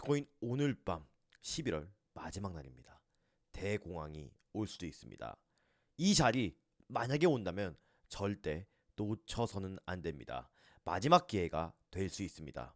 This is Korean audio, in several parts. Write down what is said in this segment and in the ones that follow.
비트코인 오늘 밤 11월 마지막 날입니다. 대공황이 올 수도 있습니다. 이 자리 만약에 온다면 절대 놓쳐서는 안 됩니다. 마지막 기회가 될 수 있습니다.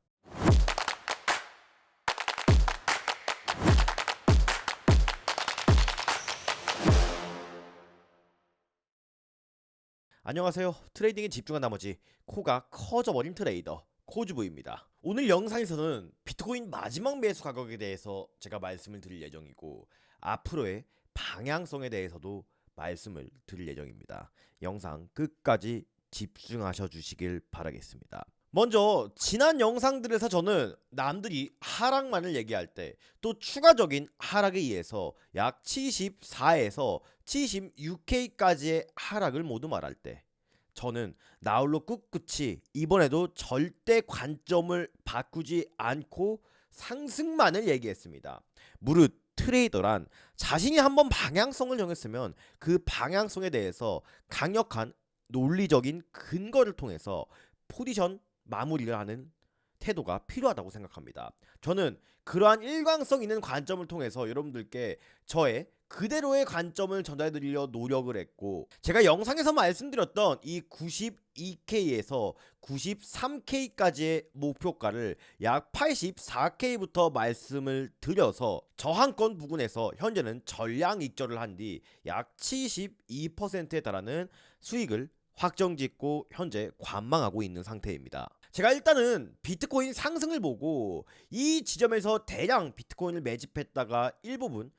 안녕하세요. 트레이딩에 집중한 나머지 코가 커져버린 트레이더 코즈부입니다. 오늘 영상에서는 비트코인 마지막 매수 가격에 대해서 제가 말씀을 드릴 예정이고, 앞으로의 방향성에 대해서도 말씀을 드릴 예정입니다. 영상 끝까지 집중하셔 주시길 바라겠습니다. 먼저 지난 영상들에서 저는 남들이 하락만을 얘기할 때 또 추가적인 하락에 의해서 약 74에서 76K까지의 하락을 모두 말할 때 저는 나홀로 꿋꿋이 이번에도 절대 관점을 바꾸지 않고 상승만을 얘기했습니다. 무릇 트레이더란 자신이 한번 방향성을 정했으면 그 방향성에 대해서 강력한 논리적인 근거를 통해서 포지션 마무리를 하는 태도가 필요하다고 생각합니다. 저는 그러한 일관성 있는 관점을 통해서 여러분들께 저의 그대로의 관점을 전달해드리려 노력을 했고, 제가 영상에서 말씀드렸던 이 92K에서 93K까지의 목표가를 약 84K부터 말씀을 드려서 저항권 부근에서 현재는 전량 익절을 한 뒤 약 72%에 달하는 수익을 확정짓고 현재 관망하고 있는 상태입니다. 제가 일단은 비트코인 상승을 보고 이 지점에서 대량 비트코인을 매집했다가 일부분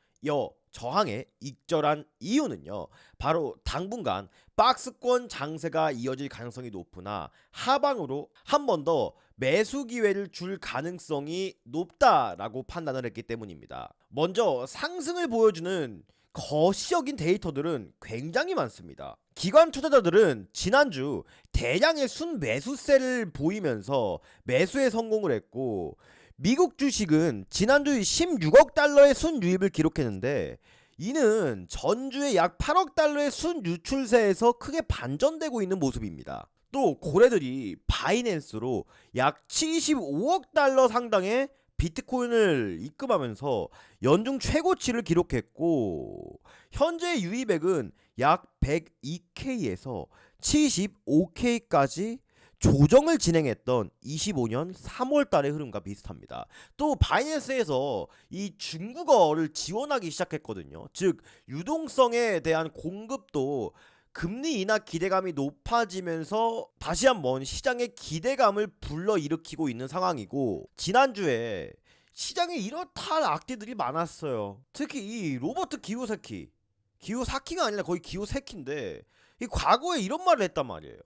저항에 익절한 이유는요, 바로 당분간 박스권 장세가 이어질 가능성이 높으나 하방으로 한 번 더 매수 기회를 줄 가능성이 높다라고 판단을 했기 때문입니다. 먼저 상승을 보여주는 거시적인 데이터들은 굉장히 많습니다. 기관 투자자들은 지난주 대량의 순매수세를 보이면서 매수에 성공을 했고, 미국 주식은 지난주 16억 달러의 순유입을 기록했는데, 이는 전주에 약 8억 달러의 순유출세에서 크게 반전되고 있는 모습입니다. 또 고래들이 바이낸스로 약 75억 달러 상당의 비트코인을 입금하면서 연중 최고치를 기록했고, 현재 유입액은 약 102K에서 75K까지 조정을 진행했던 25년 3월 달의 흐름과 비슷합니다. 또 바이낸스에서 이 중국어를 지원하기 시작했거든요. 즉 유동성에 대한 공급도 금리 인하 기대감이 높아지면서 다시 한번 시장의 기대감을 불러일으키고 있는 상황이고, 지난주에 시장에 이렇다 악재들이 많았어요. 특히 이 로버트 기요사키가 아니라 거의 기요세키인데, 이 과거에 이런 말을 했단 말이에요.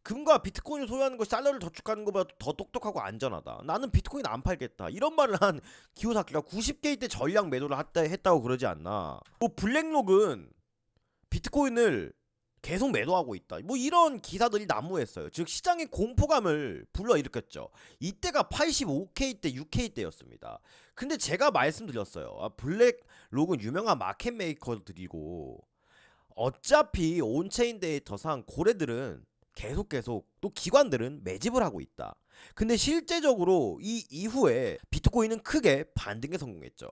금과 비트코인을 소유하는 것이 달러를 저축하는 것보다 더 똑똑하고 안전하다. 나는 비트코인 안 팔겠다. 이런 말을 한 기요사키가 90K 때 전량 매도를 했다고 그러지 않나. 뭐 블랙록은 비트코인을 계속 매도하고 있다. 뭐 이런 기사들이 난무했어요. 즉 시장의 공포감을 불러일으켰죠. 이때가 85K 때 6K 때였습니다. 근데 제가 말씀드렸어요. 블랙록은 유명한 마켓 메이커들이고 어차피 온체인 데이터상 고래들은 계속 또 기관들은 매집을 하고 있다. 근데 실제적으로 이 이후에 비트코인은 크게 반등에 성공했죠.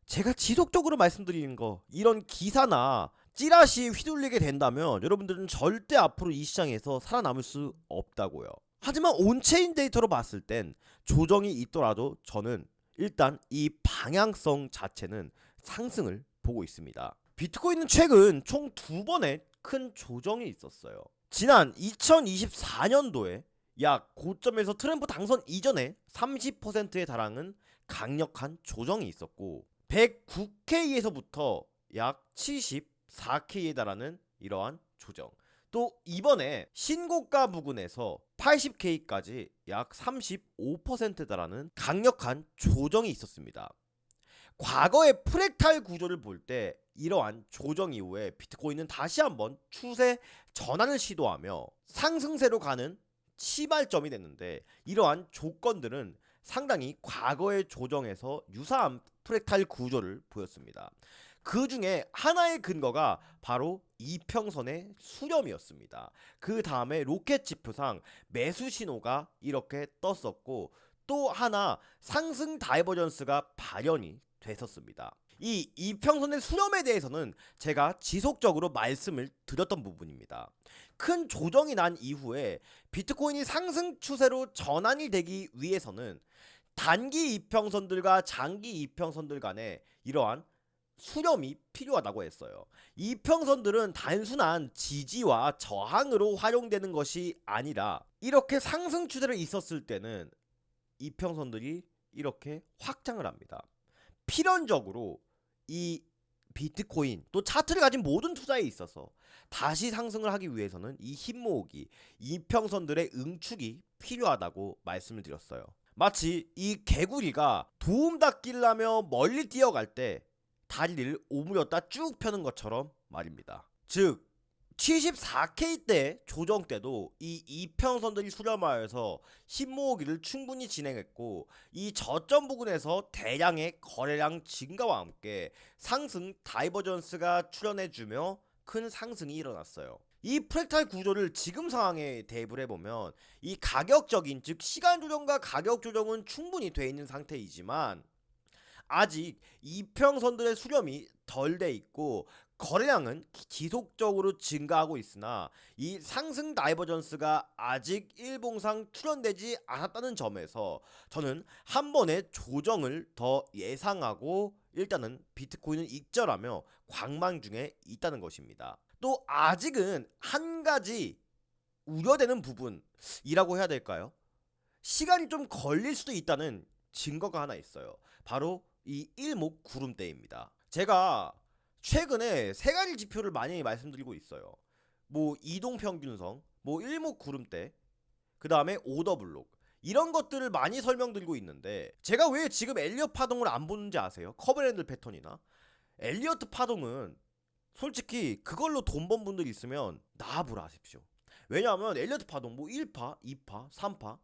제가 지속적으로 말씀드리는 거, 이런 기사나 찌라시에 휘둘리게 된다면 여러분들은 절대 앞으로 이 시장에서 살아남을 수 없다고요. 하지만 온체인 데이터로 봤을 땐 조정이 있더라도 저는 일단 이 방향성 자체는 상승을 보고 있습니다. 비트코인은 최근 총 2번의 큰 조정이 있었어요. 지난 2024년도에 약 고점에서 트럼프 당선 이전에 30%에 달하는 강력한 조정이 있었고, 109K에서부터 약 74K에 달하는 이러한 조정, 또 이번에 신고가 부근에서 80K까지 약 35%에 달하는 강력한 조정이 있었습니다. 과거의 프랙탈 구조를 볼 때 이러한 조정 이후에 비트코인은 다시 한번 추세 전환을 시도하며 상승세로 가는 시발점이 됐는데, 이러한 조건들은 상당히 과거의 조정에서 유사한 프랙탈 구조를 보였습니다. 그 중에 하나의 근거가 바로 이평선의 수렴이었습니다. 그 다음에 로켓 지표상 매수 신호가 이렇게 떴었고, 또 하나 상승 다이버전스가 발현이 됐었습니다. 이 이평선의 수렴에 대해서는 제가 지속적으로 말씀을 드렸던 부분입니다. 큰 조정이 난 이후에 비트코인이 상승 추세로 전환이 되기 위해서는 단기 이평선들과 장기 이평선들 간에 이러한 수렴이 필요하다고 했어요. 이평선들은 단순한 지지와 저항으로 활용되는 것이 아니라 이렇게 상승 추세를 있었을 때는 이평선들이 이렇게 확장을 합니다. 필연적으로 이 비트코인 또 차트를 가진 모든 투자에 있어서 다시 상승을 하기 위해서는 이 힘 모으기, 이평선들의 응축이 필요하다고 말씀을 드렸어요. 마치 이 개구리가 도움 닫기라며 멀리 뛰어갈 때 다리를 오므렸다 쭉 펴는 것처럼 말입니다. 즉 74K 때 조정 때도 이 이평선들이 수렴하여서 힘 모으기를 충분히 진행했고 이 저점 부근에서 대량의 거래량 증가와 함께 상승 다이버전스가 출현해주며 큰 상승이 일어났어요. 이 프랙탈 구조를 지금 상황에 대입을 해보면 이 가격적인 즉 시간 조정과 가격 조정은 충분히 돼 있는 상태이지만 아직 이평선들의 수렴이 덜 돼 있고 거래량은 지속적으로 증가하고 있으나 이 상승 다이버전스가 아직 일봉상 출현되지 않았다는 점에서 저는 한 번의 조정을 더 예상하고 일단은 비트코인은 익절하며 관망 중에 있다는 것입니다. 또 아직은 한 가지 우려되는 부분이라고 해야 될까요? 시간이 좀 걸릴 수도 있다는 증거가 하나 있어요. 바로 이 일목 구름대입니다. 제가 최근에 세 가지 지표를 많이 말씀드리고 있어요. 뭐 이동평균선, 뭐 일목 구름대, 그 다음에 오더블록 이런 것들을 많이 설명드리고 있는데 제가 왜 지금 엘리엇 파동을 안 보는지 아세요? 커브랜드 패턴이나 엘리엇 파동은 솔직히 그걸로 돈 번 분들이 있으면 나와보라 하십시오. 왜냐하면 엘리엇 파동 뭐 1파, 2파, 3파,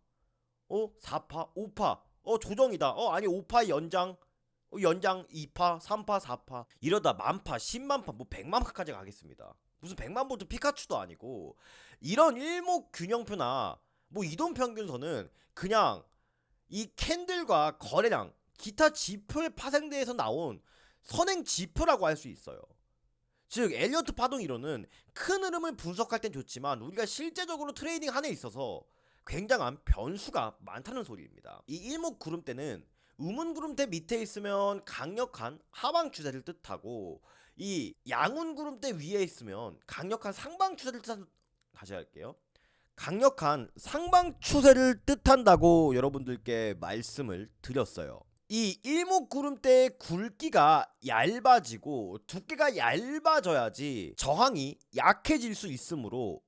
4파, 5파, 조정이다. 아니 5파 연장, 연장 2파, 3파, 4파 이러다 만파, 10만파, 뭐 100만파까지 가겠습니다. 무슨 100만 볼트 피카츄도 아니고 이런 일목균형표나 뭐 이동평균선은 그냥 이 캔들과 거래량, 기타 지표의 파생대에서 나온 선행 지표라고 할 수 있어요. 즉 엘리어트 파동 이론은 큰 흐름을 분석할 땐 좋지만 우리가 실제적으로 트레이딩 하는 데 있어서 굉장한 변수가 많다는 소리입니다. 이 일목구름대는 우문구름대 밑에 있으면 강력한 하방 추세를 뜻하고 이 양운구름대 위에 있으면 강력한 상방 추세를 뜻한 다시 할게요. 강력한 상방 추세를 뜻한다고 여러분들께 말씀을 드렸어요. 이 일목구름대의 굵기가 얇아지고 두께가 얇아져야지 저항이 약해질 수 있으므로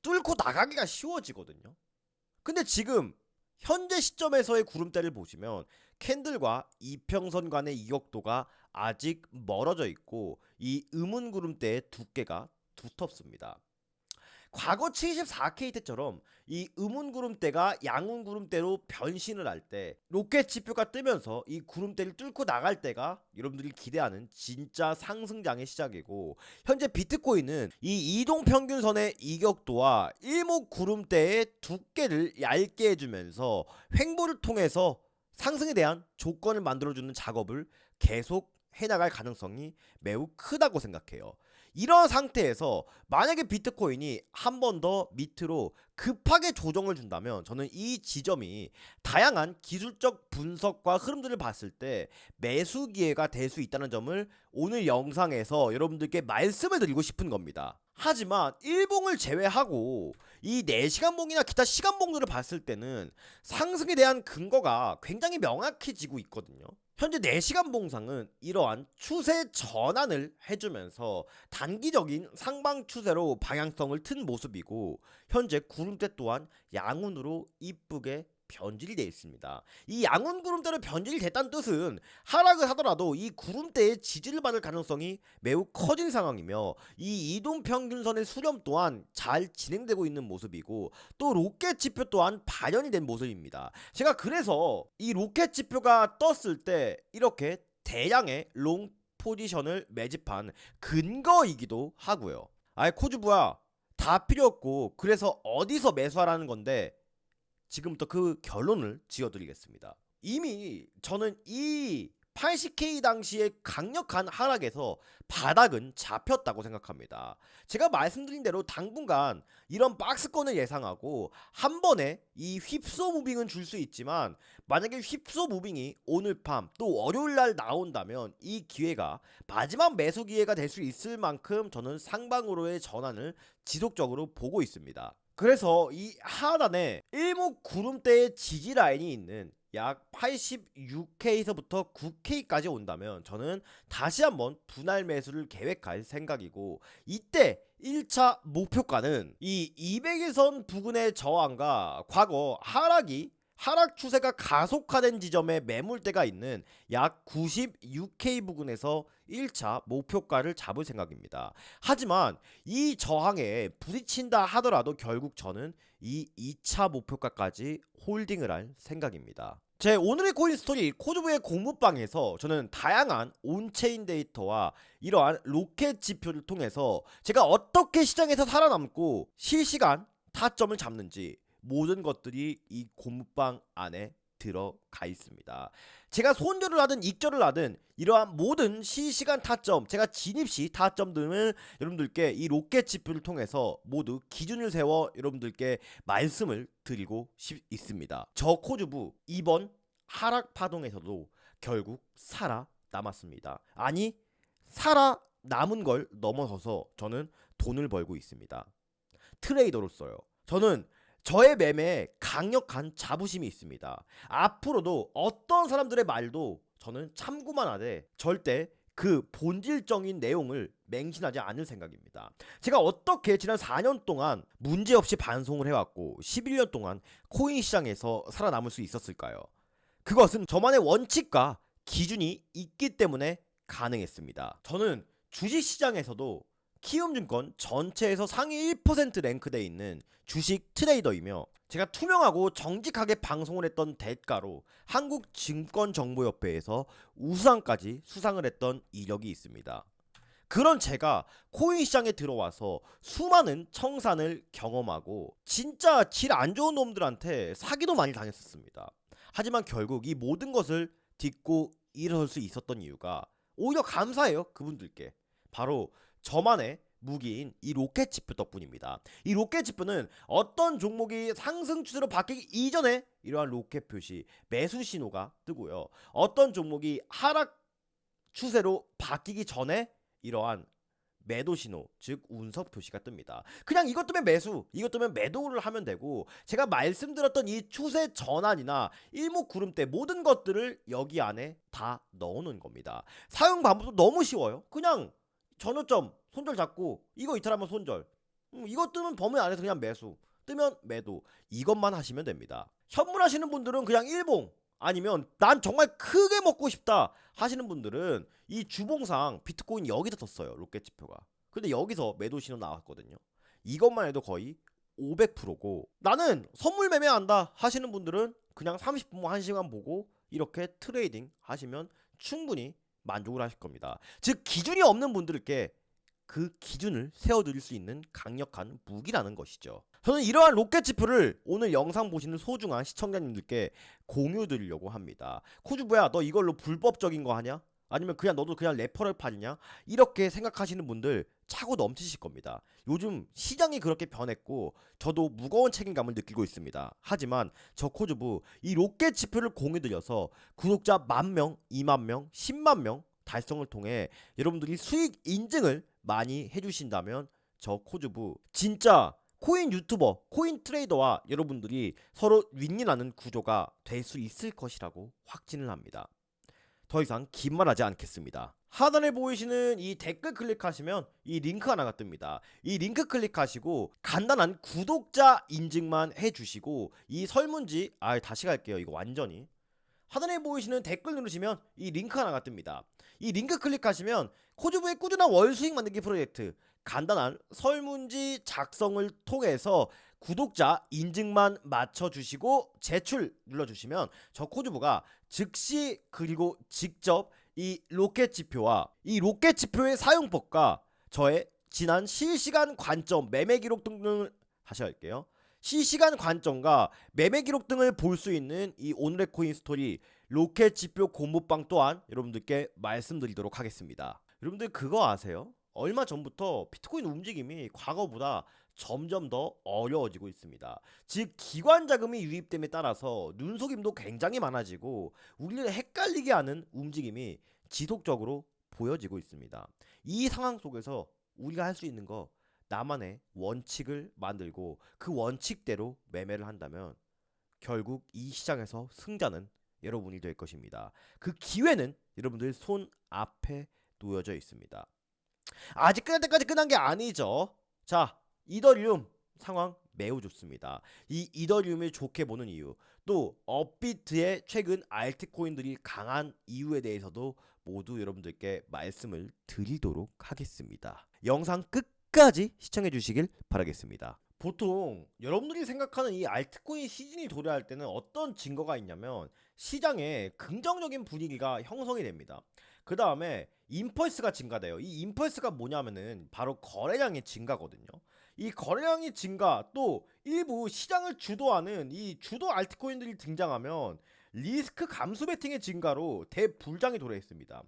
뚫고 나가기가 쉬워지거든요. 근데 지금 현재 시점에서의 구름대를 보시면 캔들과 이평선 간의 이격도가 아직 멀어져 있고 이 음운구름대의 두께가 두텁습니다. 과거 74K 때처럼 이 음운구름대가 양운구름대로 변신을 할 때 로켓 지표가 뜨면서 이 구름대를 뚫고 나갈 때가 여러분들이 기대하는 진짜 상승장의 시작이고 현재 비트코인은 이 이동평균선의 이격도와 일목구름대의 두께를 얇게 해주면서 횡보를 통해서 상승에 대한 조건을 만들어주는 작업을 계속 해나갈 가능성이 매우 크다고 생각해요. 이런 상태에서 만약에 비트코인이 한 번 더 밑으로 급하게 조정을 준다면 저는 이 지점이 다양한 기술적 분석과 흐름들을 봤을 때 매수 기회가 될 수 있다는 점을 오늘 영상에서 여러분들께 말씀을 드리고 싶은 겁니다. 하지만 일봉을 제외하고 이 4시간 봉이나 기타 시간 봉들을 봤을 때는 상승에 대한 근거가 굉장히 명확해지고 있거든요. 현재 4시간 봉상은 이러한 추세 전환을 해주면서 단기적인 상방 추세로 방향성을 튼 모습이고 현재 구름대 또한 양운으로 이쁘게 변질이 되어 있습니다. 이 양운 구름대로 변질이 됐다는 뜻은 하락을 하더라도 이 구름대의 지지를 받을 가능성이 매우 커진 상황이며 이 이동평균선의 수렴 또한 잘 진행되고 있는 모습이고 또 로켓 지표 또한 발현이 된 모습입니다. 제가 그래서 이 로켓 지표가 떴을 때 이렇게 대량의 롱 포지션을 매집한 근거이기도 하고요. 아이 코즈부야 다 필요 없고 그래서 어디서 매수하라는 건데 지금부터 그 결론을 지어드리겠습니다. 이미 저는 이 80K 당시의 강력한 하락에서 바닥은 잡혔다고 생각합니다. 제가 말씀드린 대로 당분간 이런 박스권을 예상하고 한 번에 이 휩소 무빙은 줄 수 있지만, 만약에 휩소 무빙이 오늘 밤 또 월요일날 나온다면 이 기회가 마지막 매수 기회가 될 수 있을 만큼 저는 상방으로의 전환을 지속적으로 보고 있습니다. 그래서 이 하단에 일목구름대의 지지 라인이 있는 약 86K에서부터 9K까지 온다면 저는 다시 한번 분할 매수를 계획할 생각이고, 이때 1차 목표가는 이 200일선 부근의 저항과 과거 하락 추세가 가속화된 지점에 매물대가 있는 약 96K 부근에서 1차 목표가를 잡을 생각입니다. 하지만 이 저항에 부딪힌다 하더라도 결국 저는 이 2차 목표가까지 홀딩을 할 생각입니다. 제 오늘의 코인 스토리 코드부의 공부방에서 저는 다양한 온체인 데이터와 이러한 로켓 지표를 통해서 제가 어떻게 시장에서 살아남고 실시간 타점을 잡는지 모든 것들이 이 공부방 안에 들어가 있습니다. 제가 손절을 하든 익절을 하든 이러한 모든 실시간 타점, 제가 진입시 타점 등을 여러분들께 이 로켓 지표를 통해서 모두 기준을 세워 여러분들께 말씀을 드리고 있습니다. 저 코주부 이번 하락 파동에서도 결국 살아남았습니다. 아니, 살아남은 걸 넘어서서 저는 돈을 벌고 있습니다. 트레이더로서요. 저는 저의 매매에 강력한 자부심이 있습니다. 앞으로도 어떤 사람들의 말도 저는 참고만 하되 절대 그 본질적인 내용을 맹신하지 않을 생각입니다. 제가 어떻게 지난 4년 동안 문제없이 반송을 해왔고 11년 동안 코인 시장에서 살아남을 수 있었을까요? 그것은 저만의 원칙과 기준이 있기 때문에 가능했습니다. 저는 주식시장에서도 키움증권 전체에서 상위 1% 랭크되어 있는 주식 트레이더이며, 제가 투명하고 정직하게 방송을 했던 대가로 한국증권정보협회에서 우수상까지 수상을 했던 이력이 있습니다. 그런 제가 코인 시장에 들어와서 수많은 청산을 경험하고 진짜 질 안 좋은 놈들한테 사기도 많이 당했었습니다. 하지만 결국 이 모든 것을 딛고 일어설 수 있었던 이유가 오히려 감사해요. 그분들께. 바로 저만의 무기인 이 로켓 지표 덕분입니다. 이 로켓 지표는 어떤 종목이 상승 추세로 바뀌기 이전에 이러한 로켓 표시, 매수 신호가 뜨고요. 어떤 종목이 하락 추세로 바뀌기 전에 이러한 매도 신호, 즉 운석 표시가 뜹니다. 그냥 이것 때문에 매수, 이것 때문에 매도를 하면 되고, 제가 말씀드렸던 이 추세 전환이나 일목구름대 모든 것들을 여기 안에 다 넣어놓은 겁니다. 사용 방법도 너무 쉬워요. 그냥 전후점 손절 잡고 이거 이탈하면 손절, 이거 뜨면 범위 안에서 그냥 매수, 뜨면 매도, 이것만 하시면 됩니다. 현물하시는 분들은 그냥 일봉, 아니면 난 정말 크게 먹고 싶다 하시는 분들은 이 주봉상 비트코인 여기서 떴어요. 로켓 지표가. 근데 여기서 매도 신호 나왔거든요. 이것만 해도 거의 500%고, 나는 선물 매매한다 하시는 분들은 그냥 30분 1시간 보고 이렇게 트레이딩 하시면 충분히 만족을 하실 겁니다. 즉 기준이 없는 분들께 그 기준을 세워드릴 수 있는 강력한 무기라는 것이죠. 저는 이러한 로켓 지표를 오늘 영상 보시는 소중한 시청자님들께 공유 드리려고 합니다. 코주부야, 너 이걸로 불법적인 거 하냐? 아니면 그냥 너도 그냥 레퍼럴 팔이냐? 이렇게 생각하시는 분들 차고 넘치실 겁니다. 요즘 시장이 그렇게 변했고 저도 무거운 책임감을 느끼고 있습니다. 하지만 저 코주부 이 로켓 지표를 공유 드려서 구독자 10,000명, 20,000명, 100,000명 달성을 통해 여러분들이 수익 인증을 많이 해주신다면 저 코주부 진짜 코인 유튜버, 코인 트레이더와 여러분들이 서로 윈윈하는 구조가 될 수 있을 것이라고 확신을 합니다. 더 이상 긴 말하지 않겠습니다. 하단에 보이시는 이 댓글 클릭하시면 이 링크 하나가 뜹니다. 이 링크 클릭하시고 간단한 구독자 인증만 해주시고 이 설문지, 다시 갈게요. 이거 완전히 하단에 보이시는 댓글 누르시면 이 링크 하나가 뜹니다. 이 링크 클릭하시면 코주부의 꾸준한 월 수익 만들기 프로젝트 간단한 설문지 작성을 통해서 구독자 인증만 맞춰주시고 제출 눌러주시면 저 코주부가 즉시 그리고 직접 이 로켓 지표와 이 로켓 지표의 사용법과 저의 지난 실시간 관점 매매 기록 등을 다시 할게요. 실시간 관점과 매매 기록 등을 볼 수 있는 이 오늘의 코인 스토리 로켓 지표 공모방 또한 여러분들께 말씀드리도록 하겠습니다. 여러분들 그거 아세요? 얼마 전부터 비트코인 움직임이 과거보다 점점 더 어려워지고 있습니다. 즉 기관 자금이 유입됨에 따라서 눈속임도 굉장히 많아지고 우리를 헷갈리게 하는 움직임이 지속적으로 보여지고 있습니다. 이 상황 속에서 우리가 할 수 있는 거 나만의 원칙을 만들고 그 원칙대로 매매를 한다면 결국 이 시장에서 승자는 여러분이 될 것입니다. 그 기회는 여러분들 손 앞에 놓여져 있습니다. 아직 끝날 때까지 끝난 게 아니죠. 자, 이더리움 상황 매우 좋습니다. 이 이더리움을 좋게 보는 이유, 또 업비트의 최근 알트코인들이 강한 이유에 대해서도 모두 여러분들께 말씀을 드리도록 하겠습니다. 영상 끝까지 시청해 주시길 바라겠습니다. 보통 여러분들이 생각하는 이 알트코인 시즌이 도래할 때는 어떤 증거가 있냐면 시장에 긍정적인 분위기가 형성이 됩니다. 그 다음에 임펄스가 증가돼요. 이 임펄스가 뭐냐면은 바로 거래량의 증가거든요. 이 거래량의 증가, 또 일부 시장을 주도하는 이 주도 알트코인들이 등장하면 리스크 감수 베팅의 증가로 대불장이 도래했습니다.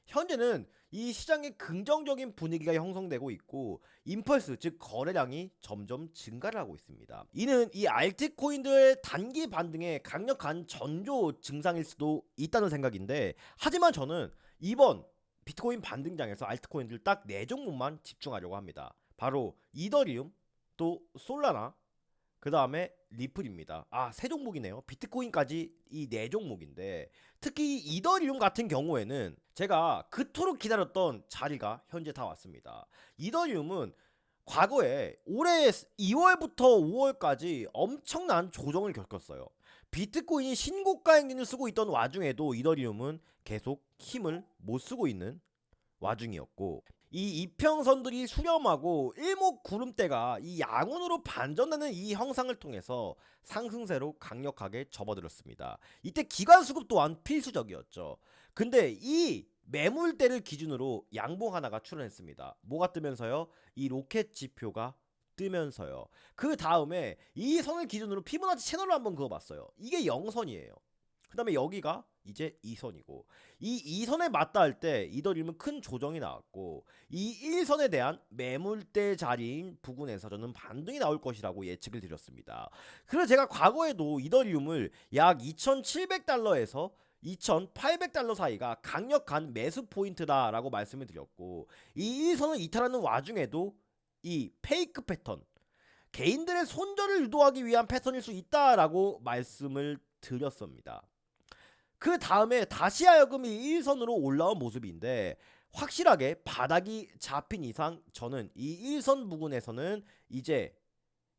현재는 이 시장에 긍정적인 분위기가 형성되고 있고 임펄스 즉 거래량이 점점 증가를 하고 있습니다. 이는 이 알트코인들의 단기 반등에 강력한 전조 증상일 수도 있다는 생각인데, 하지만 저는 이번 비트코인 반등장에서 알트코인들 딱 4종목만 집중하려고 합니다. 바로 이더리움, 또 솔라나, 그 다음에 리플입니다. 아, 3종목이네요. 비트코인까지 이 4종목인데 특히 이더리움 같은 경우에는 제가 그토록 기다렸던 자리가 현재 다 왔습니다. 이더리움은 과거에 올해 2월부터 5월까지 엄청난 조정을 겪었어요. 비트코인이 신고가 행진을 쓰고 있던 와중에도 이더리움은 계속 힘을 못 쓰고 있는 와중이었고, 이 이평선들이 수렴하고 일목구름대가 이 양운으로 반전되는 이 형상을 통해서 상승세로 강력하게 접어들었습니다. 이때 기관 수급 또한 필수적이었죠. 근데 이 매물대를 기준으로 양봉 하나가 출현했습니다. 뭐가 뜨면서요? 이 로켓 지표가 뜨면서요. 그 다음에 이 선을 기준으로 피보나치 채널을 한번 그어봤어요. 이게 0선이에요. 그 다음에 여기가 이제 2선이고, 이 2선에 맞닿을 할 때 이더리움은 큰 조정이 나왔고, 이 1선에 대한 매물대 자리인 부근에서 저는 반등이 나올 것이라고 예측을 드렸습니다. 그래서 제가 과거에도 이더리움을 약 2,700달러에서 2,800달러 사이가 강력한 매수 포인트다라고 말씀을 드렸고, 이 1선을 이탈하는 와중에도 이 페이크 패턴, 개인들의 손절을 유도하기 위한 패턴일 수 있다라고 말씀을 드렸습니다. 그 다음에 다시 하여금 이 1선으로 올라온 모습인데, 확실하게 바닥이 잡힌 이상 저는 이 1선 부근에서는 이제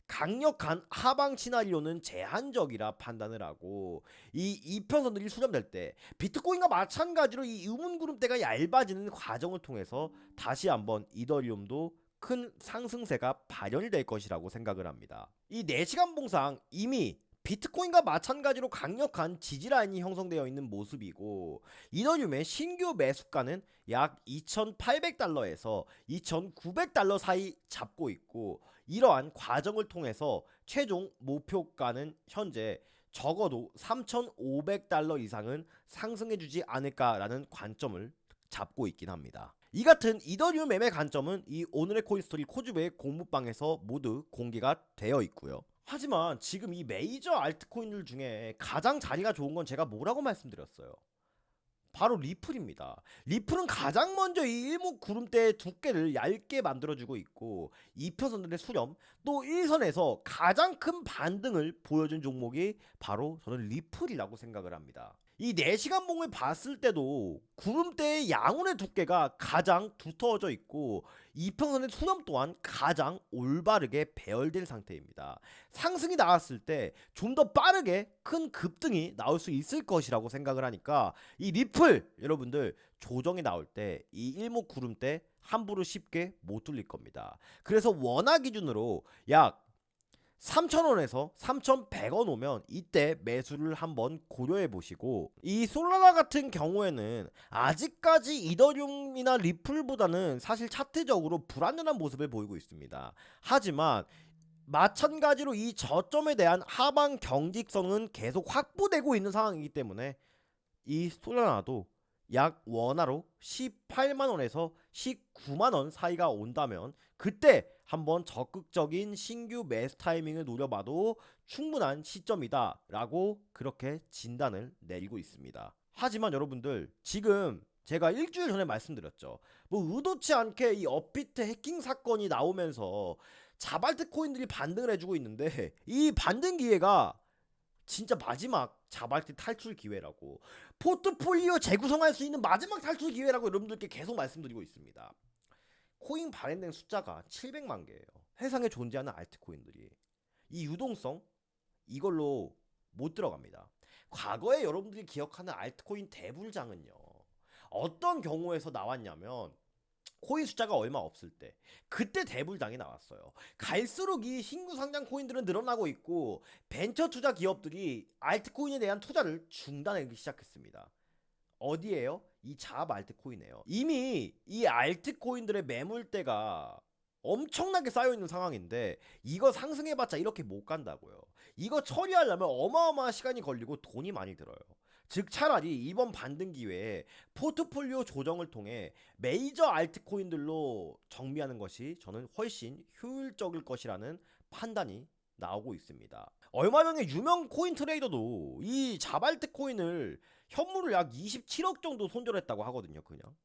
강력한 하방 시나리오는 제한적이라 판단을 하고, 이 이평선들이 수렴될 때 비트코인과 마찬가지로 이 의문구름대가 얇아지는 과정을 통해서 다시 한번 이더리움도 큰 상승세가 발현이 될 것이라고 생각을 합니다. 이 4시간 봉상 이미 비트코인과 마찬가지로 강력한 지지라인이 형성되어 있는 모습이고, 이더리움의 신규 매수가는 약 2,800달러에서 2,900달러 사이 잡고 있고, 이러한 과정을 통해서 최종 목표가는 현재 적어도 3,500달러 이상은 상승해주지 않을까라는 관점을 잡고 있긴 합니다. 이 같은 이더리움 매매 관점은 이 오늘의 코인스토리 코주베의 공부방에서 모두 공개가 되어 있고요. 하지만 지금 이 메이저 알트코인들 중에 가장 자리가 좋은 건 제가 뭐라고 말씀드렸어요? 바로 리플입니다. 리플은 가장 먼저 이 일목구름대의 두께를 얇게 만들어주고 있고, 이평선들의 수렴, 또 1선에서 가장 큰 반등을 보여준 종목이 바로 저는 리플이라고 생각을 합니다. 이 4시간 봉을 봤을 때도 구름대의 양운의 두께가 가장 두터워져 있고, 이평선의 수렴 또한 가장 올바르게 배열된 상태입니다. 상승이 나왔을 때 좀 더 빠르게 큰 급등이 나올 수 있을 것이라고 생각을 하니까, 이 리플 여러분들 조정이 나올 때 이 일목구름대 함부로 쉽게 못 뚫릴 겁니다. 그래서 원화 기준으로 약 3,000원에서 3,100원 오면 이때 매수를 한번 고려해 보시고, 이 솔라나 같은 경우에는 아직까지 이더리움이나 리플보다는 사실 차트적으로 불안전한 모습을 보이고 있습니다. 하지만 마찬가지로 이 저점에 대한 하방 경직성은 계속 확보되고 있는 상황이기 때문에 이 솔라나도 약 원화로 18만원에서 19만원 사이가 온다면 그때 한번 적극적인 신규 매수 타이밍을 노려봐도 충분한 시점이다 라고 그렇게 진단을 내리고 있습니다. 하지만 여러분들, 지금 제가 일주일 전에 말씀드렸죠. 뭐 의도치 않게 이 업비트 해킹 사건이 나오면서 자발트 코인들이 반등을 해주고 있는데, 이 반등 기회가 진짜 마지막 자발트 탈출 기회라고, 포트폴리오 재구성할 수 있는 마지막 탈출 기회라고 여러분들께 계속 말씀드리고 있습니다. 코인 발행된 숫자가 700만 개예요. 세상에 존재하는 알트코인들이. 이 유동성, 이걸로 못 들어갑니다. 과거에 여러분들이 기억하는 알트코인 대불장은요, 어떤 경우에서 나왔냐면 코인 숫자가 얼마 없을 때, 그때 대불장이 나왔어요. 갈수록 이 신규 상장 코인들은 늘어나고 있고 벤처 투자 기업들이 알트코인에 대한 투자를 중단하기 시작했습니다. 어디에요? 이 자합 알트코인이에요. 이미 이 알트코인들의 매물대가 엄청나게 쌓여있는 상황인데 이거 상승해봤자 이렇게 못 간다고요. 이거 처리하려면 어마어마한 시간이 걸리고 돈이 많이 들어요. 즉 차라리 이번 반등 기회에 포트폴리오 조정을 통해 메이저 알트코인들로 정비하는 것이 저는 훨씬 효율적일 것이라는 판단이 나오고 있습니다. 얼마 전에 유명 코인 트레이더도 이 자발트 코인을 현물을 약 27억 정도 손절했다고 하거든요. 그냥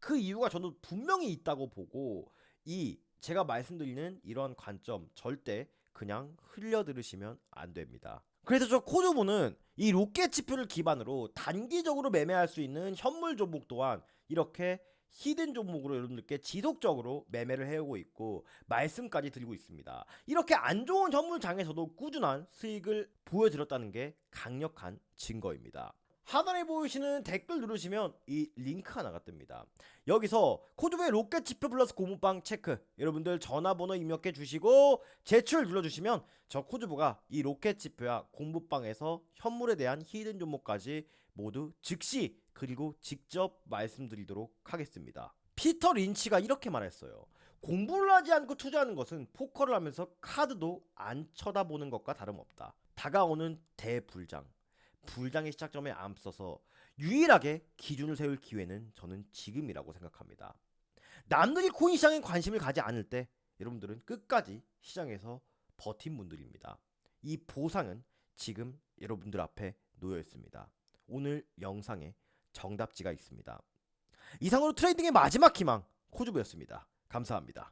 그 이유가 저는 분명히 있다고 보고, 이 제가 말씀드리는 이런 관점 절대 그냥 흘려 들으시면 안 됩니다. 그래서 저 코조보는 이 로켓 지표를 기반으로 단기적으로 매매할 수 있는 현물 종목 또한 이렇게 히든 종목으로 여러분들께 지속적으로 매매를 해오고 있고 말씀까지 드리고 있습니다. 이렇게 안 좋은 현물장에서도 꾸준한 수익을 보여드렸다는 게 강력한 증거입니다. 하단에 보이시는 댓글 누르시면 이 링크 하나가 뜹니다. 여기서 코드의 로켓 지표 플러스 고무빵 체크, 여러분들 전화번호 입력해 주시고 제출 눌러주시면 저 코드부가 이 로켓 지표야 공부빵에서 현물에 대한 히든 종목까지 모두 즉시 그리고 직접 말씀드리도록 하겠습니다. 피터 린치가 이렇게 말했어요. 공부를 하지 않고 투자하는 것은 포커를 하면서 카드도 안 쳐다보는 것과 다름없다. 다가오는 대불장, 불장의 시작점에 앞서서 유일하게 기준을 세울 기회는 저는 지금이라고 생각합니다. 남들이 코인 시장에 관심을 가지 않을 때 여러분들은 끝까지 시장에서 버틴 분들입니다. 이 보상은 지금 여러분들 앞에 놓여 있습니다. 오늘 영상에 정답지가 있습니다. 이상으로 트레이딩의 마지막 희망 코주부였습니다. 감사합니다.